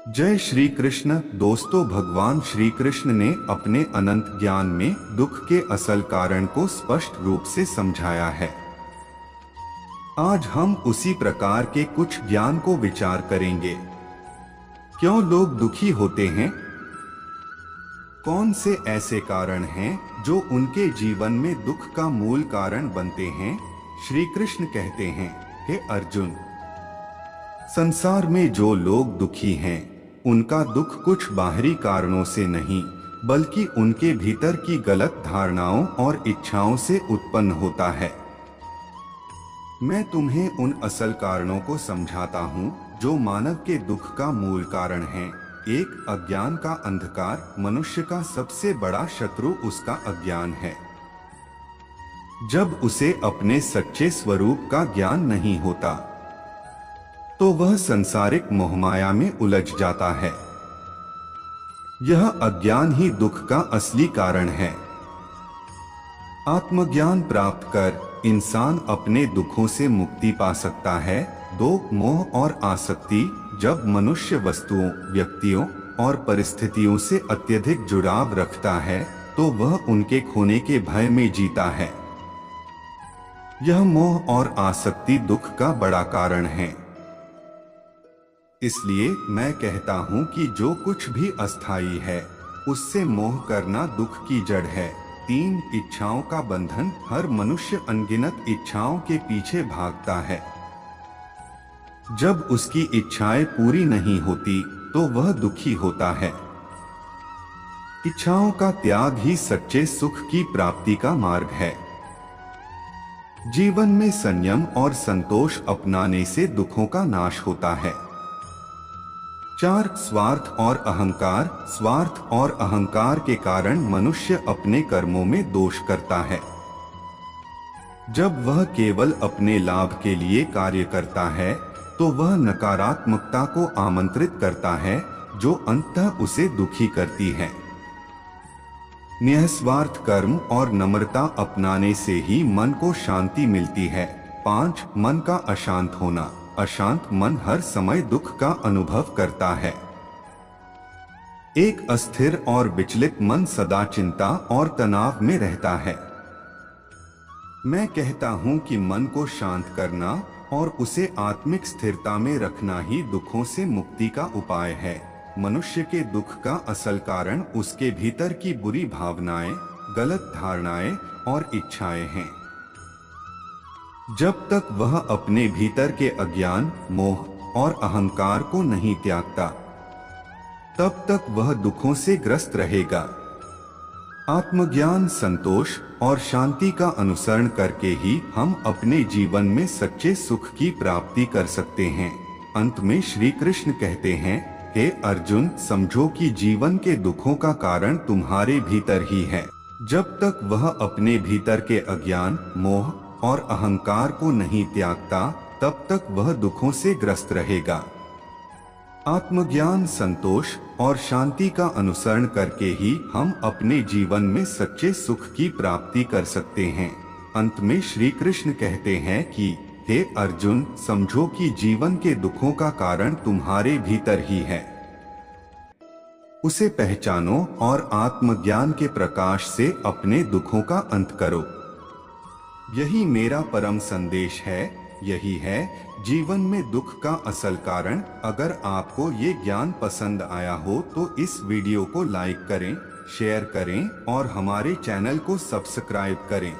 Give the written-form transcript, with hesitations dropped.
जय श्री कृष्ण। दोस्तों, भगवान श्री कृष्ण ने अपने अनंत ज्ञान में दुख के असल कारण को स्पष्ट रूप से समझाया है। आज हम उसी प्रकार के कुछ ज्ञान को विचार करेंगे। क्यों लोग दुखी होते हैं? कौन से ऐसे कारण हैं जो उनके जीवन में दुख का मूल कारण बनते हैं? श्री कृष्ण कहते हैं, हे अर्जुन, संसार में जो लोग दुखी हैं, उनका दुख कुछ बाहरी कारणों से नहीं, बल्कि उनके भीतर की गलत धारणाओं और इच्छाओं से उत्पन्न होता है। मैं तुम्हें उन असल कारणों को समझाता हूँ जो मानव के दुख का मूल कारण है। एक, अज्ञान का अंधकार। मनुष्य का सबसे बड़ा शत्रु उसका अज्ञान है। जब उसे अपने सच्चे स्वरूप का ज्ञान नहीं होता तो वह संसारिक मोहमाया में उलझ जाता है। यह अज्ञान ही दुख का असली कारण है। आत्मज्ञान प्राप्त कर इंसान अपने दुखों से मुक्ति पा सकता है। दो, मोह और आसक्ति। जब मनुष्य वस्तुओं, व्यक्तियों और परिस्थितियों से अत्यधिक जुड़ाव रखता है तो वह उनके खोने के भय में जीता है। यह मोह और आसक्ति दुख का बड़ा कारण है। इसलिए मैं कहता हूँ कि जो कुछ भी अस्थायी है उससे मोह करना दुख की जड़ है। तीन, इच्छाओं का बंधन। हर मनुष्य अनगिनत इच्छाओं के पीछे भागता है। जब उसकी इच्छाएं पूरी नहीं होती तो वह दुखी होता है। इच्छाओं का त्याग ही सच्चे सुख की प्राप्ति का मार्ग है। जीवन में संयम और संतोष अपनाने से दुखों का नाश होता है। चार, स्वार्थ और अहंकार। स्वार्थ और अहंकार के कारण मनुष्य अपने कर्मों में दोष करता है। जब वह केवल अपने लाभ के लिए कार्य करता है तो वह नकारात्मकता को आमंत्रित करता है जो अंततः उसे दुखी करती है। निस्वार्थ कर्म और नम्रता अपनाने से ही मन को शांति मिलती है। पांच, मन का अशांत होना। अशांत मन हर समय दुख का अनुभव करता है। एक अस्थिर और विचलित मन सदा चिंता और तनाव में रहता है। मैं कहता हूं कि मन को शांत करना और उसे आत्मिक स्थिरता में रखना ही दुखों से मुक्ति का उपाय है। मनुष्य के दुख का असल कारण उसके भीतर की बुरी भावनाएं, गलत धारणाएं और इच्छाएं हैं। जब तक वह अपने भीतर के अज्ञान, मोह और अहंकार को नहीं त्यागता, तब तक वह दुखों से ग्रस्त रहेगा। आत्मज्ञान, संतोष और शांति का अनुसरण करके ही हम अपने जीवन में सच्चे सुख की प्राप्ति कर सकते हैं। अंत में श्री कृष्ण कहते हैं, हे अर्जुन, समझो कि जीवन के दुखों का कारण तुम्हारे भीतर ही है। जब तक वह अपने भीतर के अज्ञान, मोह और अहंकार को नहीं त्यागता, तब तक वह दुखों से ग्रस्त रहेगा। आत्मज्ञान, संतोष और शांति का अनुसरण करके ही हम अपने जीवन में सच्चे सुख की प्राप्ति कर सकते हैं। अंत में श्री कृष्ण कहते हैं कि हे अर्जुन, समझो कि जीवन के दुखों का कारण तुम्हारे भीतर ही है। उसे पहचानो और आत्मज्ञान के प्रकाश से अपने दुखों का अंत करो। यही मेरा परम संदेश है। यही है जीवन में दुख का असल कारण। अगर आपको ये ज्ञान पसंद आया हो तो इस वीडियो को लाइक करें, शेयर करें और हमारे चैनल को सब्सक्राइब करें।